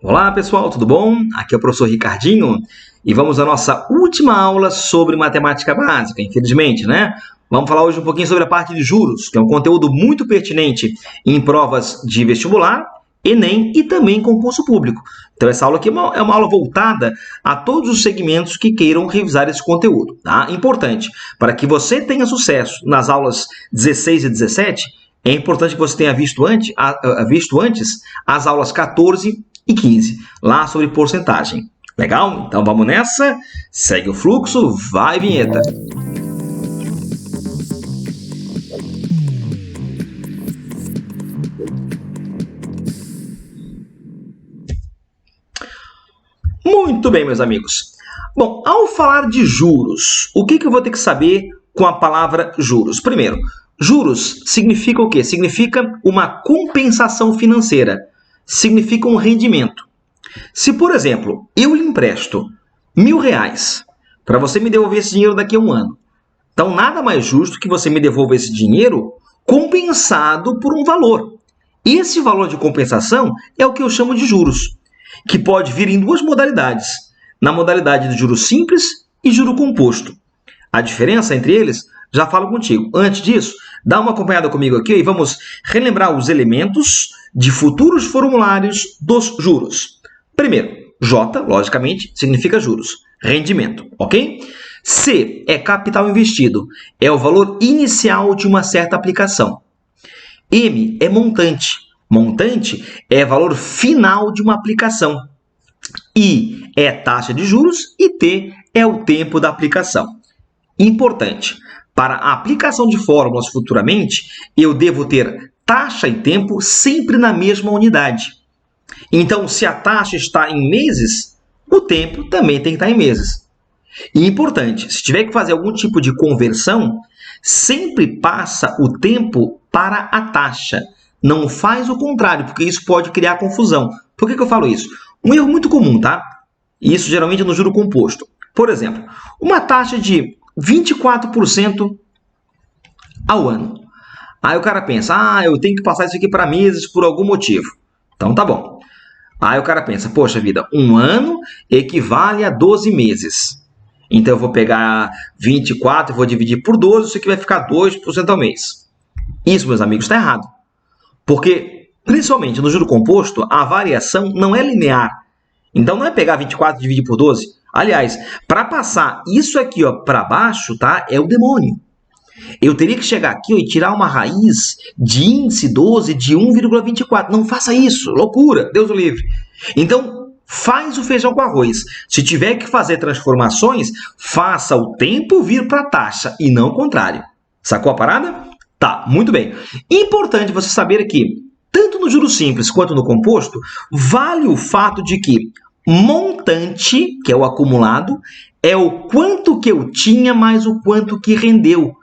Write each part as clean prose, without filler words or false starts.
Olá pessoal, tudo bom? Aqui é o professor Ricardinho e vamos à nossa última aula sobre matemática básica, infelizmente, né? Vamos falar hoje um pouquinho sobre a parte de juros, que é um conteúdo muito pertinente em provas de vestibular, Enem e também concurso público. Então essa aula aqui é uma aula voltada a todos os segmentos que queiram revisar esse conteúdo, tá? Importante, para que você tenha sucesso nas aulas 16 e 17, é importante que você tenha visto antes as aulas 14 e 15, lá sobre porcentagem. Legal? Então vamos nessa, segue o fluxo, vai vinheta. Muito bem, meus amigos. Bom, ao falar de juros, o que eu vou ter que saber com a palavra juros? Primeiro, juros significa o quê? Significa uma compensação financeira. Significa um rendimento. Se, por exemplo, eu lhe empresto R$1.000 para você me devolver esse dinheiro daqui a um ano, então nada mais justo que você me devolva esse dinheiro compensado por um valor. Esse valor de compensação é o que eu chamo de juros, que pode vir em duas modalidades, na modalidade de juros simples e juro composto. A diferença entre eles, já falo contigo. Antes disso, dá uma acompanhada comigo aqui e vamos relembrar os elementos de futuros formulários dos juros. Primeiro, J, logicamente, significa juros, rendimento, ok? C é capital investido, é o valor inicial de uma certa aplicação. M é montante, montante é valor final de uma aplicação. I é taxa de juros e T é o tempo da aplicação. Importante, para a aplicação de fórmulas futuramente, eu devo ter taxa e tempo sempre na mesma unidade. Então, se a taxa está em meses, o tempo também tem que estar em meses. E importante, se tiver que fazer algum tipo de conversão, sempre passa o tempo para a taxa. Não faz o contrário, porque isso pode criar confusão. Por que eu falo isso? Um erro muito comum, tá? Isso geralmente no juro composto. Por exemplo, uma taxa de 24% ao ano. Aí o cara pensa, eu tenho que passar isso aqui para meses por algum motivo. Então tá bom. Aí o cara pensa, poxa vida, um ano equivale a 12 meses. Então eu vou pegar 24 e vou dividir por 12, isso aqui vai ficar 2% ao mês. Isso, meus amigos, está errado. Porque, principalmente no juro composto, a variação não é linear. Então não é pegar 24 e dividir por 12. Aliás, para passar isso aqui para baixo, tá, é o demônio. Eu teria que chegar aqui e tirar uma raiz de índice 12 de 1,24. Não faça isso, loucura, Deus o livre. Então, faz o feijão com arroz. Se tiver que fazer transformações, faça o tempo vir para a taxa e não o contrário. Sacou a parada? Tá, muito bem. Importante você saber que, tanto no juro simples quanto no composto, vale o fato de que montante, que é o acumulado, é o quanto que eu tinha mais o quanto que rendeu.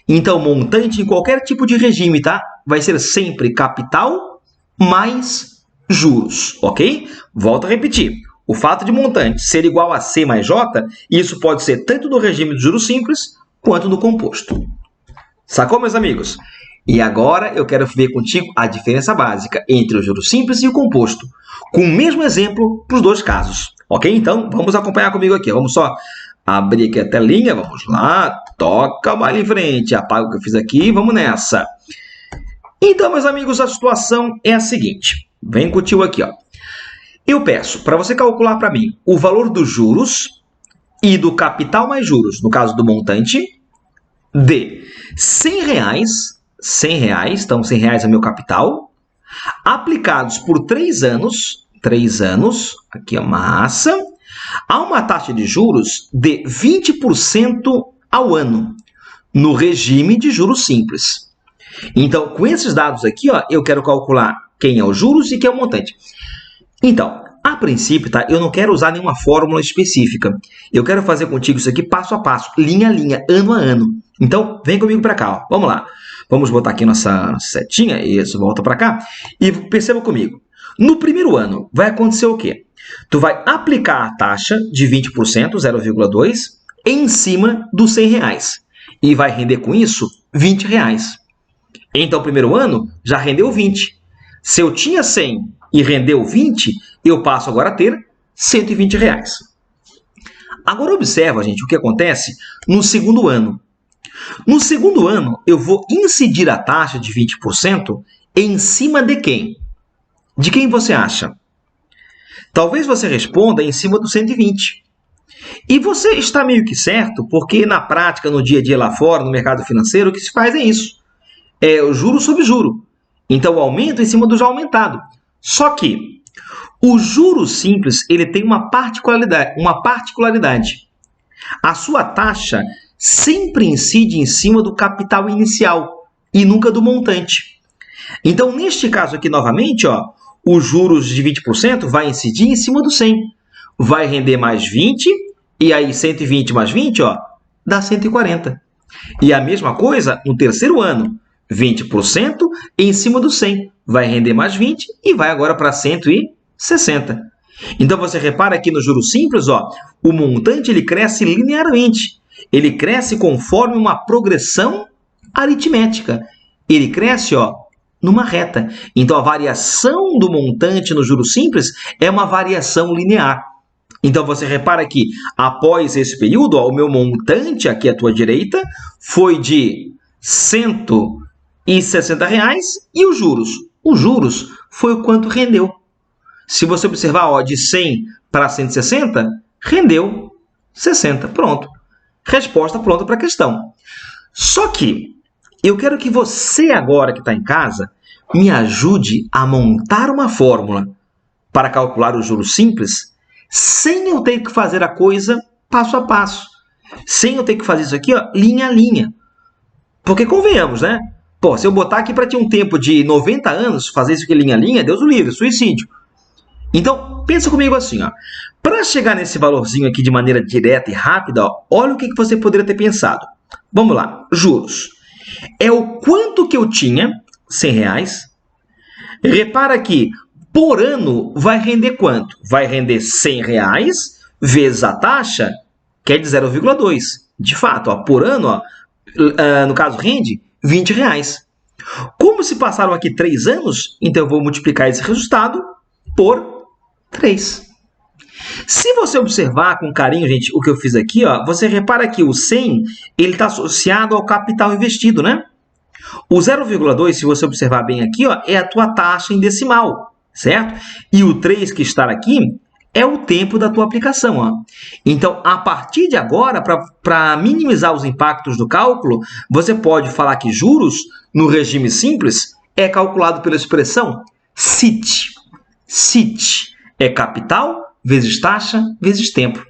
Então, montante em qualquer tipo de regime, tá? Vai ser sempre capital mais juros, ok? Volto a repetir. O fato de montante ser igual a C mais J, isso pode ser tanto no regime de juros simples quanto no composto. Sacou, meus amigos? E agora eu quero ver contigo a diferença básica entre o juro simples e o composto, com o mesmo exemplo para os dois casos, ok? Então, vamos acompanhar comigo aqui. Vamos só abrir aqui a telinha, vamos lá, toca o baile em frente, apaga o que eu fiz aqui, vamos nessa. Então, meus amigos, a situação é a seguinte, vem com o tio aqui, ó. Eu peço para você calcular para mim o valor dos juros e do capital mais juros, no caso do montante, de R$100, então R$100 é meu capital, aplicados por 3 anos, aqui é massa, há uma taxa de juros de 20% ao ano, no regime de juros simples. Então, com esses dados aqui, ó, eu quero calcular quem é os juros e quem é o montante. Então, a princípio, tá, eu não quero usar nenhuma fórmula específica. Eu quero fazer contigo isso aqui passo a passo, linha a linha, ano a ano. Então, vem comigo para cá, ó. Vamos lá. Vamos botar aqui nossa setinha, isso, volta para cá. E perceba comigo. No primeiro ano, vai acontecer o quê? Tu vai aplicar a taxa de 20%, 0,2, em cima dos R$100. E vai render com isso R$20. Então, o primeiro ano já rendeu 20. Se eu tinha 100 e rendeu 20, eu passo agora a ter R$ 120. Agora observa, gente, o que acontece no segundo ano. No segundo ano, eu vou incidir a taxa de 20% em cima de quem? De quem você acha? Talvez você responda em cima do 120. E você está meio que certo, porque na prática, no dia a dia lá fora, no mercado financeiro, o que se faz é isso. É o juro sobre juro. Então, o aumento em cima do já aumentado. Só que o juro simples ele tem uma particularidade. A sua taxa sempre incide em cima do capital inicial e nunca do montante. Então, neste caso aqui, novamente, os juros de 20% vai incidir em cima do 100. Vai render mais 20, e aí 120 mais 20, dá 140. E a mesma coisa no terceiro ano. 20% em cima do 100. Vai render mais 20 e vai agora para 160. Então, você repara aqui no juros simples, o montante ele cresce linearmente. Ele cresce conforme uma progressão aritmética. Ele cresce, numa reta. Então, a variação do montante no juros simples é uma variação linear. Então, você repara que após esse período, o meu montante aqui à tua direita foi de R$ 160 e os juros? Os juros foi o quanto rendeu. Se você observar, de 100 para 160, rendeu 60. Pronto. Resposta pronta para a questão. Só que eu quero que você agora que está em casa me ajude a montar uma fórmula para calcular o juros simples sem eu ter que fazer a coisa passo a passo. Sem eu ter que fazer isso aqui, linha a linha. Porque convenhamos, né? Pô, se eu botar aqui para ter um tempo de 90 anos, fazer isso aqui linha a linha, Deus o livre, suicídio. Então, pensa comigo assim, para chegar nesse valorzinho aqui de maneira direta e rápida, olha o que você poderia ter pensado. Vamos lá, juros. É o quanto que eu tinha, R$100. Repara que por ano vai render quanto? Vai render R$100 vezes a taxa, que é de 0,2. De fato, por ano, no caso, rende R$20. Como se passaram aqui 3 anos, então eu vou multiplicar esse resultado por 3. Se você observar com carinho, gente, o que eu fiz aqui, você repara que o 100 ele está associado ao capital investido, né? O 0,2, se você observar bem aqui, é a tua taxa em decimal, certo? E o 3 que está aqui é o tempo da tua aplicação. Então, a partir de agora, para minimizar os impactos do cálculo, você pode falar que juros, no regime simples, é calculado pela expressão CIT. CIT é capital vezes taxa vezes tempo.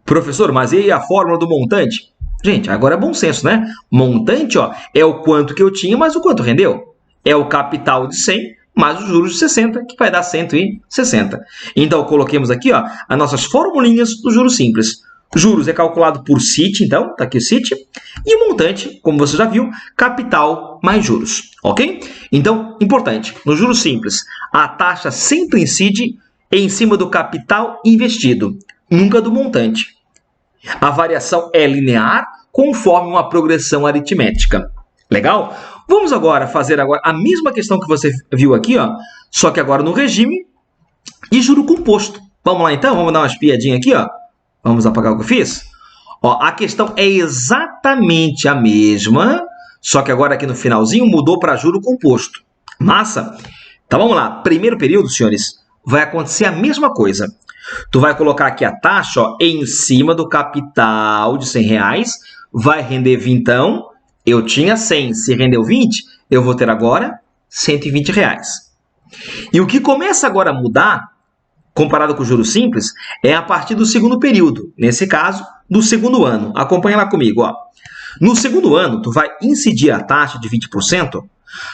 Professor, mas e aí a fórmula do montante? Gente, agora é bom senso, né? Montante, é o quanto que eu tinha, mais o quanto rendeu. É o capital de 100 mais os juros de 60, que vai dar 160. Então, coloquemos aqui as nossas formulinhas do juros simples. Juros é calculado por CIT, então, está aqui o CIT. E o montante, como você já viu, capital mais juros, ok? Então, importante, no juros simples, a taxa sempre incide em cima do capital investido, nunca do montante. A variação é linear, conforme uma progressão aritmética. Legal? Vamos agora fazer a mesma questão que você viu aqui, só que agora no regime e juro composto. Vamos lá então? Vamos dar uma espiadinha aqui, Vamos apagar o que eu fiz? A questão é exatamente a mesma, só que agora aqui no finalzinho mudou para juro composto. Massa? Então vamos lá. Primeiro período, senhores, vai acontecer a mesma coisa. Tu vai colocar aqui a taxa em cima do capital de R$100, vai render 20. Então, eu tinha 100, se rendeu 20, eu vou ter agora R$120. E o que começa agora a mudar, comparado com o juros simples, é a partir do segundo período. Nesse caso, do segundo ano. Acompanha lá comigo. No segundo ano, tu vai incidir a taxa de 20%,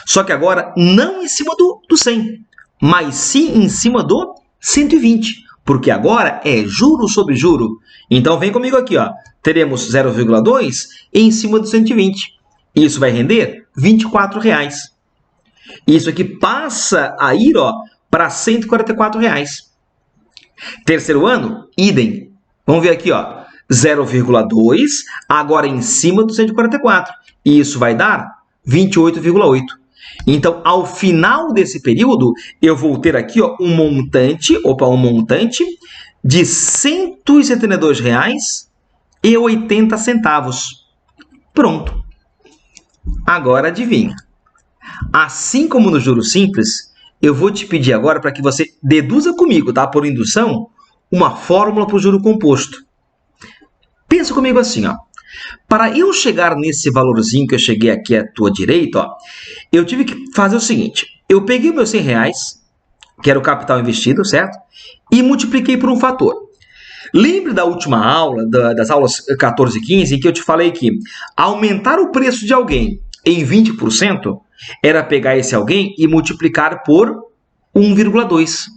só que agora não em cima do 100, mas sim em cima do 120, porque agora é juro sobre juro. Então, vem comigo aqui. Teremos 0,2 em cima do 120. Isso vai render R$24. Isso aqui passa a ir para R$144. Terceiro ano, idem. Vamos ver aqui, 0,2 agora em cima do 144. E isso vai dar 28,8. Então, ao final desse período, eu vou ter aqui ó, um montante de R$ 172,80. Pronto. Agora adivinha. Assim como no juros simples, eu vou te pedir agora para que você deduza comigo, tá? Por indução, uma fórmula para o juro composto. Pensa comigo assim, ó. Para eu chegar nesse valorzinho que eu cheguei aqui à tua direita, ó, eu tive que fazer o seguinte. Eu peguei meus R$100, que era o capital investido, certo? E multipliquei por um fator. Lembre da última aula, das aulas 14 e 15, em que eu te falei que aumentar o preço de alguém em 20% era pegar esse alguém e multiplicar por 1,2.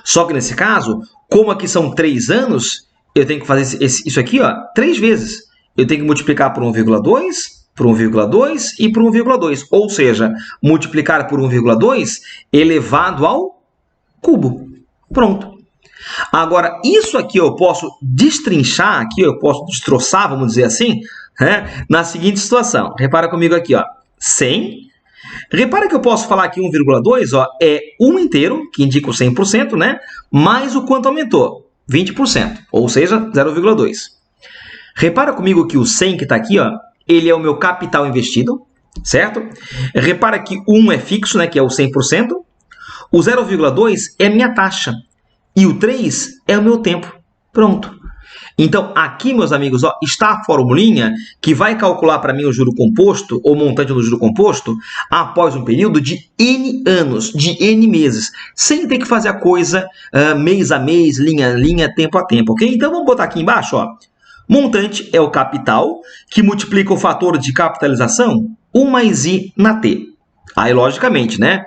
Só que nesse caso, como aqui são 3 anos, eu tenho que fazer isso aqui ó, 3 vezes. Eu tenho que multiplicar por 1,2, por 1,2 e por 1,2. Ou seja, multiplicar por 1,2 elevado ao cubo. Pronto. Agora, isso aqui eu posso destrinchar, aqui eu posso destroçar, vamos dizer assim, né, na seguinte situação. Repara comigo aqui, ó, 100. Repara que eu posso falar aqui 1,2, ó, é 1 inteiro, que indica o 100%, né, mais o quanto aumentou, 20%, ou seja, 0,2. Repara comigo que o 100 que está aqui, ó, ele é o meu capital investido, certo? Repara que 1 é fixo, né, que é o 100%. O 0,2 é a minha taxa. E o 3 é o meu tempo. Pronto. Então, aqui, meus amigos, ó, está a formulinha que vai calcular para mim o juro composto, ou montante do juro composto, após um período de N anos, de N meses, sem ter que fazer a coisa mês a mês, linha a linha, tempo a tempo, ok? Então, vamos botar aqui embaixo, ó. Montante é o capital, que multiplica o fator de capitalização, 1 mais I na T. Aí, logicamente, né?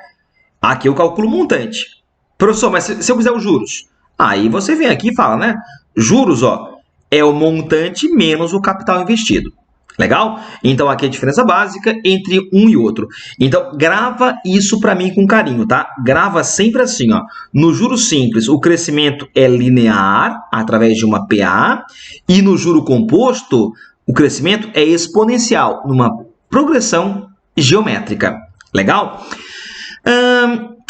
Aqui eu calculo o montante. Professor, mas se eu quiser os juros? Aí você vem aqui e fala, né? Juros, ó, é o montante menos o capital investido. Legal? Então, aqui é a diferença básica entre um e outro. Então, grava isso para mim com carinho, tá? Grava sempre assim, ó. No juros simples, o crescimento é linear, através de uma PA. E no juro composto, o crescimento é exponencial, numa progressão geométrica. Legal?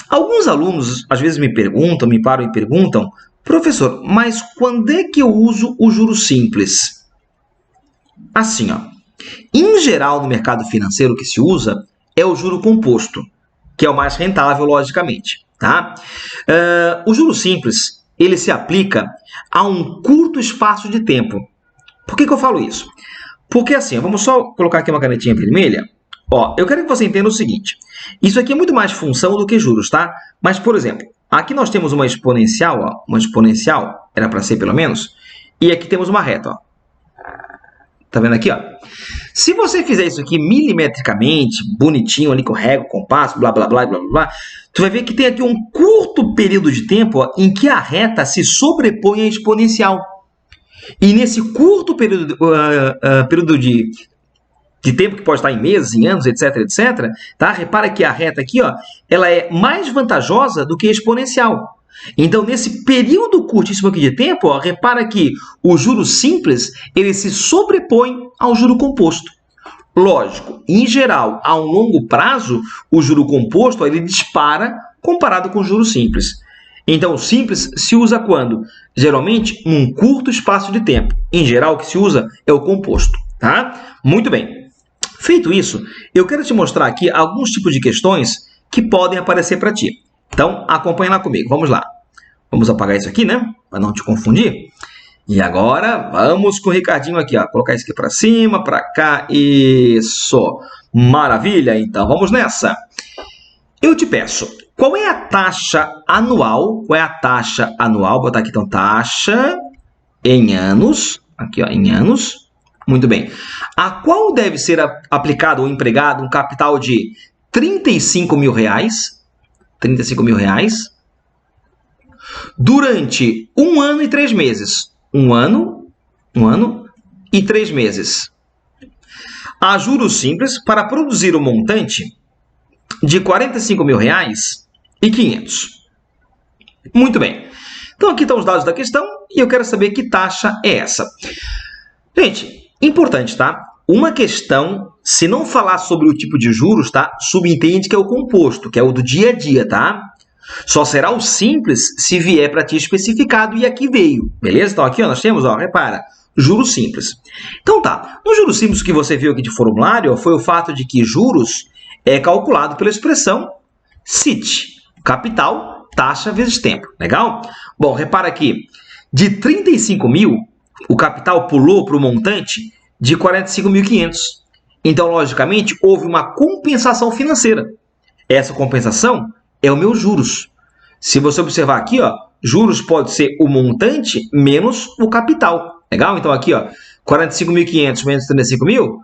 Alguns alunos, às vezes, me param e perguntam, professor, mas quando é que eu uso o juros simples? Assim, ó. Em geral, no mercado financeiro, o que se usa é o juro composto, que é o mais rentável, logicamente. Tá? O juros simples, ele se aplica a um curto espaço de tempo. Por que eu falo isso? Porque assim, vamos só colocar aqui uma canetinha vermelha. Ó, eu quero que você entenda o seguinte. Isso aqui é muito mais função do que juros, tá? Mas, por exemplo, aqui nós temos uma exponencial, ó. Uma exponencial, era para ser pelo menos. E aqui temos uma reta, ó. Tá vendo aqui, ó? Se você fizer isso aqui milimetricamente, bonitinho ali com régua, compasso, blá, blá, blá, blá, blá, blá, tu vai ver que tem aqui um curto período de tempo, ó, em que a reta se sobrepõe à exponencial. E nesse curto período, período de tempo, que pode estar em meses, em anos, etc, etc, tá? Repara que a reta aqui, ó, ela é mais vantajosa do que a exponencial. Então, nesse período curtíssimo aqui de tempo, ó, repara que o juro simples, ele se sobrepõe ao juro composto. Lógico, em geral, a um longo prazo, o juro composto, ó, ele dispara comparado com o juro simples. Então, o simples se usa quando? Geralmente, num curto espaço de tempo. Em geral, o que se usa é o composto, tá? Muito bem. Feito isso, eu quero te mostrar aqui alguns tipos de questões que podem aparecer para ti. Então, acompanha lá comigo. Vamos lá. Vamos apagar isso aqui, né? Para não te confundir. E agora, vamos com o Ricardinho aqui, ó. Colocar isso aqui para cima, para cá. Isso. Maravilha. Então, vamos nessa. Eu te peço, qual é a taxa anual? Qual é a taxa anual? Vou botar aqui, então, taxa em anos. Aqui, ó, em anos. Muito bem. A qual deve ser aplicado ou empregado um capital de R$ 35 mil, durante 1 ano e 3 meses. 1 ano e 3 meses. A juros simples para produzir o montante de R$ 45.500. Muito bem. Então, aqui estão os dados da questão e eu quero saber que taxa é essa. Gente, importante, tá? Uma questão se não falar sobre o tipo de juros, tá? Subentende que é o composto, que é o do dia a dia, tá? Só será o simples se vier para ti especificado e aqui veio, beleza? Então aqui ó, nós temos, ó, repara, juros simples. Então tá, no juros simples que você viu aqui de formulário ó, foi o fato de que juros é calculado pela expressão CIT, capital, taxa vezes tempo, legal? Bom, repara aqui, de 35 mil, o capital pulou para o montante de 45.500. Então, logicamente, houve uma compensação financeira. Essa compensação é o meu juros. Se você observar aqui, ó, juros pode ser o montante menos o capital. Legal? Então, aqui, ó, 45.500 menos 35 mil,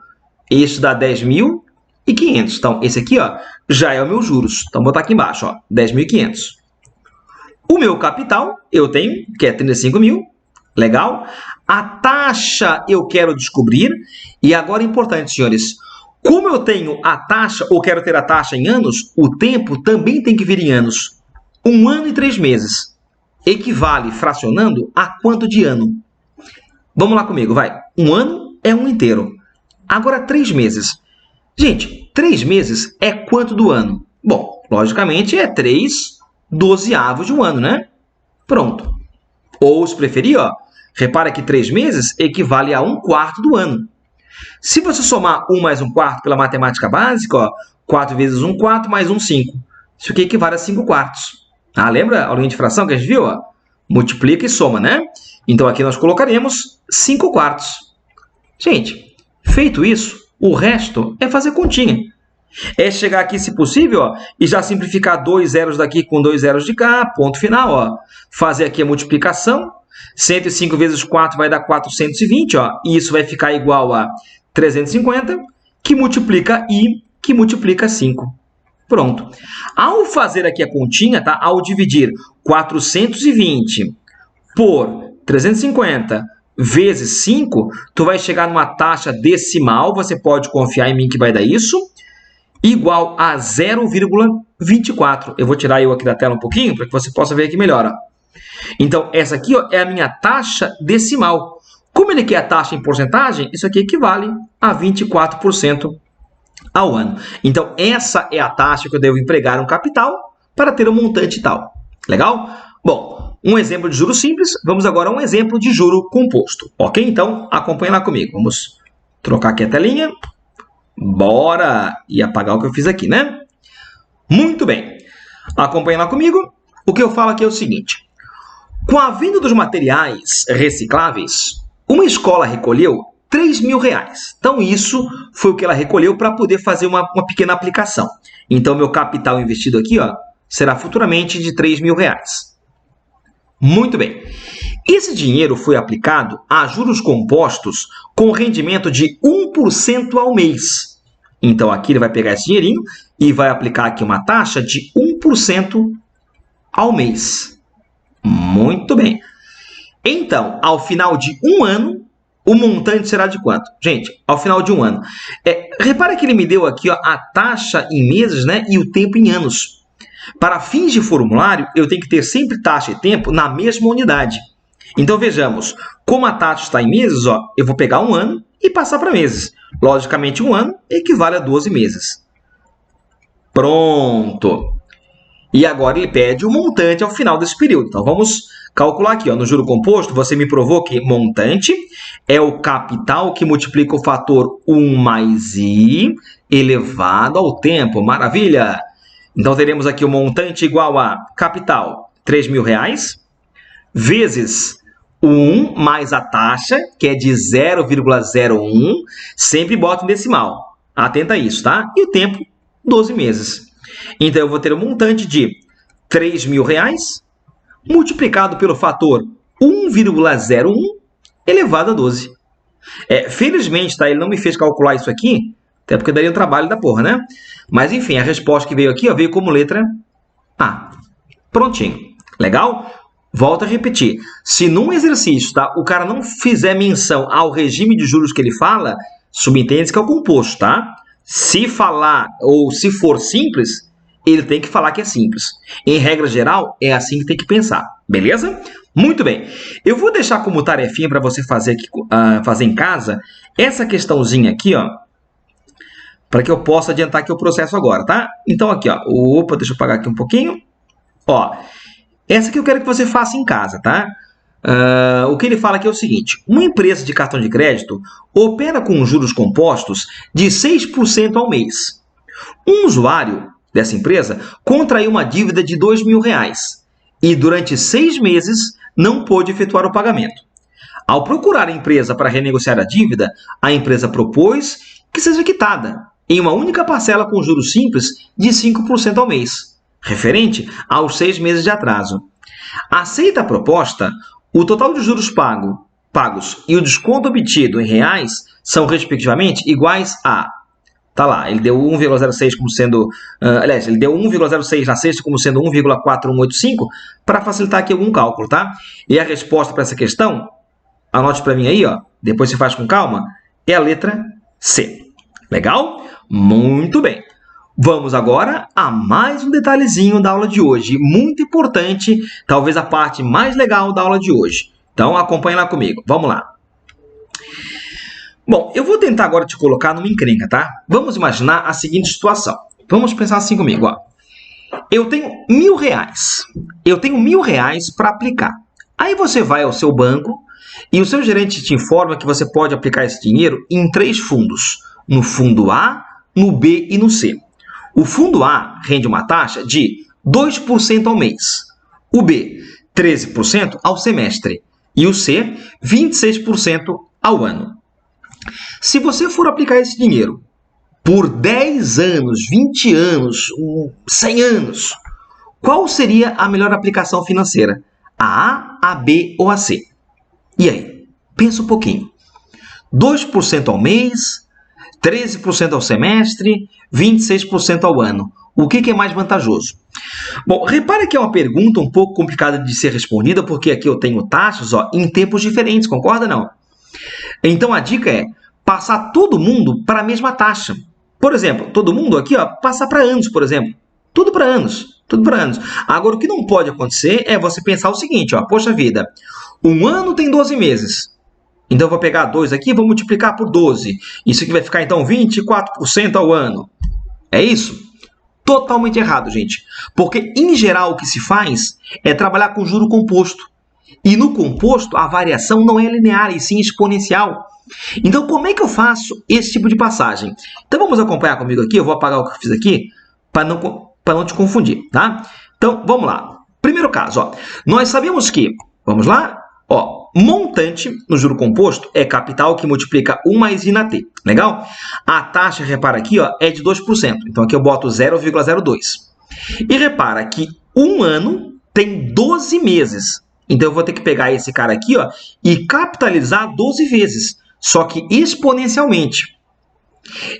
isso dá 10.500. Então, esse aqui, ó, já é o meu juros. Então, vou botar aqui embaixo, ó, 10.500. O meu capital, eu tenho, que é 35 mil. Legal? A taxa eu quero descobrir. E agora, importante, senhores, como eu tenho a taxa, ou quero ter a taxa em anos, o tempo também tem que vir em anos. 1 ano e 3 meses equivale, fracionando, a quanto de ano? Vamos lá comigo, vai. 1 ano é 1 inteiro. Agora, 3 meses. Gente, 3 meses é quanto do ano? Bom, logicamente é 3/12 de um ano, né? Pronto. Ou, se preferir, ó, repara que 3 meses equivale a 1/4 do ano. Se você somar 1 mais 1/4 pela matemática básica, ó, 4 vezes 1/4 mais 1, 5. Isso aqui equivale a 5/4. Ah, lembra a linha de fração que a gente viu? Ó? Multiplica e soma, né? Então, aqui nós colocaremos 5/4. Gente, feito isso, o resto é fazer continha. É chegar aqui, se possível, ó, e já simplificar 2 zeros daqui com 2 zeros de cá, ponto final. Ó. Fazer aqui a multiplicação. 105 vezes 4 vai dar 420, ó, e isso vai ficar igual a 350, que multiplica I, que multiplica 5. Pronto. Ao fazer aqui a continha, tá? Ao dividir 420 por 350 vezes 5, tu vai chegar numa taxa decimal, você pode confiar em mim que vai dar isso, igual a 0,24. Eu vou tirar eu aqui da tela um pouquinho, para que você possa ver aqui melhor. Ó. Então, essa aqui ó, é a minha taxa decimal. Como ele quer a taxa em porcentagem, isso aqui equivale a 24% ao ano. Então, essa é a taxa que eu devo empregar um capital para ter um montante tal. Legal? Bom, um exemplo de juro simples. Vamos agora a um exemplo de juro composto. Ok? Então, acompanha lá comigo. Vamos trocar aqui a telinha. Bora! E apagar o que eu fiz aqui, né? Muito bem. Acompanha lá comigo. O que eu falo aqui é o seguinte. Com a venda dos materiais recicláveis, uma escola recolheu R$3.000. Então, isso foi o que ela recolheu para poder fazer uma pequena aplicação. Então, meu capital investido aqui ó, será futuramente de R$3.000. Muito bem. Esse dinheiro foi aplicado a juros compostos com rendimento de 1% ao mês. Então, aqui ele vai pegar esse dinheirinho e vai aplicar aqui uma taxa de 1% ao mês. Muito bem. Então, ao final de um ano, o montante será de quanto? Gente, ao final de um ano. Repara que ele me deu aqui ó, a taxa em meses, né, e o tempo em anos. Para fins de formulário, eu tenho que ter sempre taxa e tempo na mesma unidade. Então, vejamos. Como a taxa está em meses, ó, eu vou pegar um ano e passar para meses. Logicamente, um ano equivale a 12 meses. Pronto. E agora ele pede o montante ao final desse período. Então, vamos calcular aqui. Ó, no juro composto, você me provou que montante é o capital que multiplica o fator 1 mais I elevado ao tempo. Maravilha! Então, teremos aqui o montante igual a capital, R$3.000, vezes 1 mais a taxa, que é de 0,01. Sempre bota em decimal. Atenta a isso, tá? E o tempo, 12 meses. Então, eu vou ter um montante de R$3.000 multiplicado pelo fator 1,01 elevado a 12. Felizmente, tá? Ele não me fez calcular isso aqui, até porque daria um trabalho da porra, né? Mas, enfim, a resposta que veio aqui ó, veio como letra A. Prontinho. Legal? Volto a repetir. Se num exercício tá, o cara não fizer menção ao regime de juros que ele fala, subentende-se que é o composto, tá? Se falar ou se for simples, ele tem que falar que é simples. Em regra geral, é assim que tem que pensar. Beleza? Muito bem. Eu vou deixar como tarefinha para você fazer, aqui, fazer em casa essa questãozinha aqui, ó. para que eu possa adiantar aqui o processo agora, tá? Então aqui, ó, opa, deixa eu apagar aqui um pouquinho. Ó, essa aqui eu quero que você faça em casa, tá? O que ele fala aqui é o seguinte: uma empresa de cartão de crédito opera com juros compostos de 6% ao mês. Um usuário dessa empresa contraiu uma dívida de R$ 2.000 e durante 6 meses não pôde efetuar o pagamento. Ao procurar a empresa para renegociar a dívida, a empresa propôs que seja quitada em uma única parcela com juros simples de 5% ao mês, referente aos 6 meses de atraso. Aceita a proposta, o total de juros pagos e o desconto obtido em reais são, respectivamente, iguais a... Tá lá, ele deu 1,06 como sendo... aliás, ele deu 1,06 na sexta como sendo 1,4185 para facilitar aqui algum cálculo, tá? E a resposta para essa questão, anote para mim aí, ó, depois você faz com calma, é a letra C. Legal? Muito bem. Vamos agora a mais um detalhezinho da aula de hoje, muito importante, talvez a parte mais legal da aula de hoje. Então, acompanhe lá comigo. Vamos lá. Bom, eu vou tentar agora te colocar numa encrenca, tá? Vamos imaginar a seguinte situação. Vamos pensar assim comigo, ó. Eu tenho R$ 1.000. Eu tenho R$ 1.000 para aplicar. Aí você vai ao seu banco e o seu gerente te informa que você pode aplicar esse dinheiro em 3 fundos. No fundo A, no B e no C. O fundo A rende uma taxa de 2% ao mês. O B, 13% ao semestre. E o C, 26% ao ano. Se você for aplicar esse dinheiro por 10 anos, 20 anos, 100 anos, qual seria a melhor aplicação financeira? A, a B ou a C? E aí? Pensa um pouquinho. 2% ao mês, 13% ao semestre, 26% ao ano. O que é mais vantajoso? Bom, repara que é uma pergunta um pouco complicada de ser respondida, porque aqui eu tenho taxas em tempos diferentes, concorda não? Então a dica é passar todo mundo para a mesma taxa. Por exemplo, todo mundo aqui passar para anos, por exemplo. Tudo para anos. Tudo para anos. Agora, o que não pode acontecer é você pensar o seguinte, poxa vida, um ano tem 12 meses. Então, eu vou pegar 2 aqui e vou multiplicar por 12. Isso aqui vai ficar, então, 24% ao ano. É isso? Totalmente errado, gente. Porque, em geral, o que se faz é trabalhar com juro composto. E no composto, a variação não é linear, e sim exponencial. Então, como é que eu faço esse tipo de passagem? Então, vamos acompanhar comigo aqui. Eu vou apagar o que eu fiz aqui para não te confundir, tá? Então, vamos lá. Primeiro caso, nós sabemos que, vamos lá, montante no juro composto é capital que multiplica 1 mais I na T. Legal? A taxa, repara aqui, é de 2%. Então, aqui eu boto 0,02. E repara que um ano tem 12 meses. Então, eu vou ter que pegar esse cara aqui e capitalizar 12 vezes. Só que exponencialmente.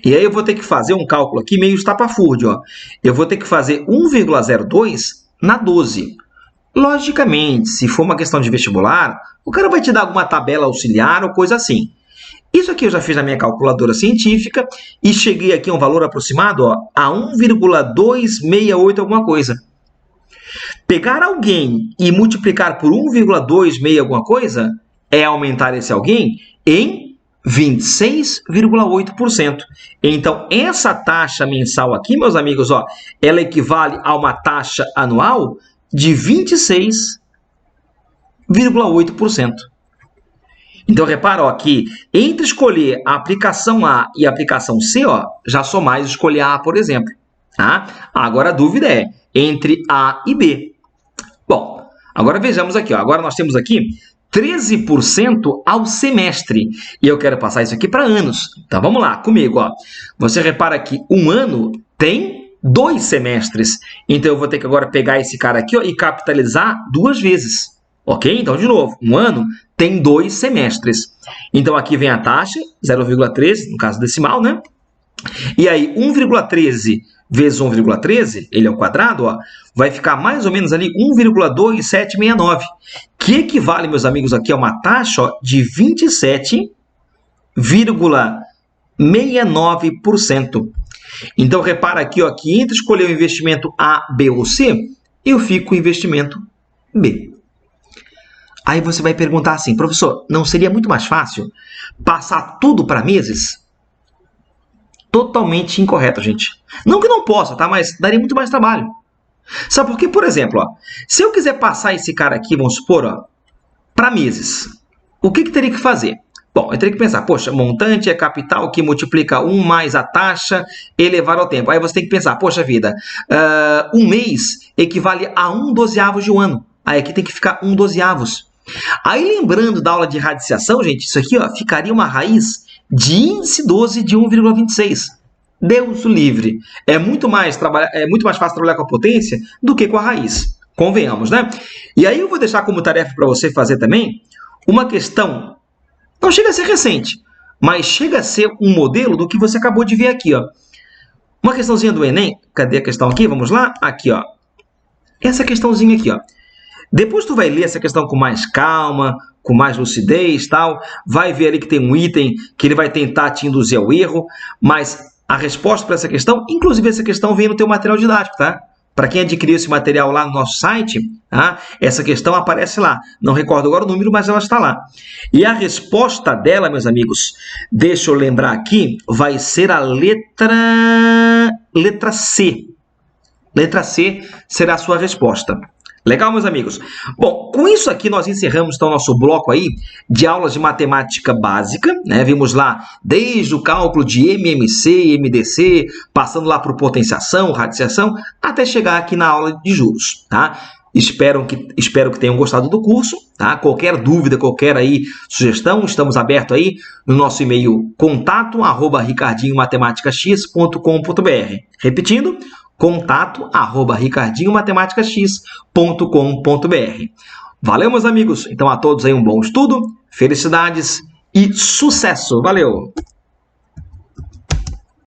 E aí eu vou ter que fazer um cálculo aqui meio estapafúrdio. Eu vou ter que fazer 1,02 na 12. Logicamente, se for uma questão de vestibular, o cara vai te dar alguma tabela auxiliar ou coisa assim. Isso aqui eu já fiz na minha calculadora científica e cheguei aqui a um valor aproximado a 1,268 alguma coisa. Pegar alguém e multiplicar por 1,26 alguma coisa é aumentar esse alguém em 26,8%. Então, essa taxa mensal aqui, meus amigos, ela equivale a uma taxa anual de 26,8%. Então, repara que entre escolher a aplicação A e a aplicação C, já sou mais escolher A, por exemplo. Tá? Agora a dúvida é entre A e B. Bom, agora vejamos aqui. Agora nós temos aqui 13% ao semestre. E eu quero passar isso aqui para anos. Então, vamos lá comigo. Você repara que um ano tem 2 semestres. Então, eu vou ter que agora pegar esse cara aqui e capitalizar 2 vezes. Ok? Então, de novo, um ano tem 2 semestres. Então, aqui vem a taxa, 0,13, no caso decimal, né? E aí, 1,13 vezes 1,13, ele ao quadrado, vai ficar mais ou menos ali 1,2769, que equivale, meus amigos, aqui a uma taxa de 27,69%. Então, repara aqui que entre escolher o investimento A, B ou C, eu fico com o investimento B. Aí você vai perguntar assim, professor, não seria muito mais fácil passar tudo para meses? totalmente incorreto, gente. Não que não possa, tá? Mas daria muito mais trabalho. Sabe por quê? Por exemplo, ó, se eu quiser passar esse cara aqui, vamos supor, ó, para meses, o que teria que fazer? Bom, eu teria que pensar, poxa, montante é capital que multiplica 1 mais a taxa elevado ao tempo. Aí você tem que pensar, poxa vida, um mês equivale a 1/12 de um ano. Aí aqui tem que ficar 1/12. Aí lembrando da aula de radiciação, gente, isso aqui ó, ficaria uma raiz de índice 12 de 1,26. Deus o livre. É muito mais fácil trabalhar com a potência do que com a raiz. Convenhamos, né? E aí eu vou deixar como tarefa para você fazer também uma questão, não chega a ser recente, mas chega a ser um modelo do que você acabou de ver aqui, ó. Uma questãozinha do Enem. Cadê a questão aqui? Vamos lá? Aqui, ó. Essa questãozinha aqui, ó. Depois tu vai ler essa questão com mais calma, com mais lucidez, tal. Vai ver ali que tem um item que ele vai tentar te induzir ao erro, mas a resposta para essa questão, inclusive essa questão vem no teu material didático, tá? Para quem adquiriu esse material lá no nosso site, tá? Essa questão aparece lá. Não recordo agora o número, mas ela está lá. E a resposta dela, meus amigos, deixa eu lembrar aqui, vai ser a letra C. Letra C será a sua resposta. Legal, meus amigos? Bom, com isso aqui nós encerramos então nosso bloco aí de aulas de matemática básica, né? Vimos lá desde o cálculo de MMC, MDC, passando lá por potenciação, radiciação, até chegar aqui na aula de juros, tá? Espero que tenham gostado do curso, tá? Qualquer dúvida, qualquer aí sugestão, estamos abertos aí no nosso e-mail contato@ricardinhomatematicax.com.br. Repetindo, contato@ricardinhomatematicax.com.br. Valeu, meus amigos. Então a todos aí um bom estudo, felicidades e sucesso. Valeu!